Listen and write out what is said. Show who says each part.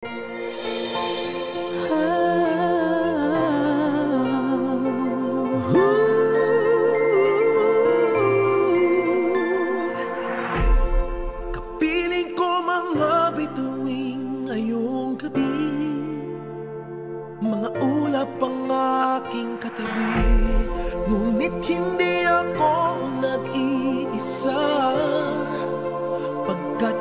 Speaker 1: Kapiling ko mga bituing ngayong gabi, mga ulap ang aking katabi, ngunit hindi ako nag-iisa, pagkat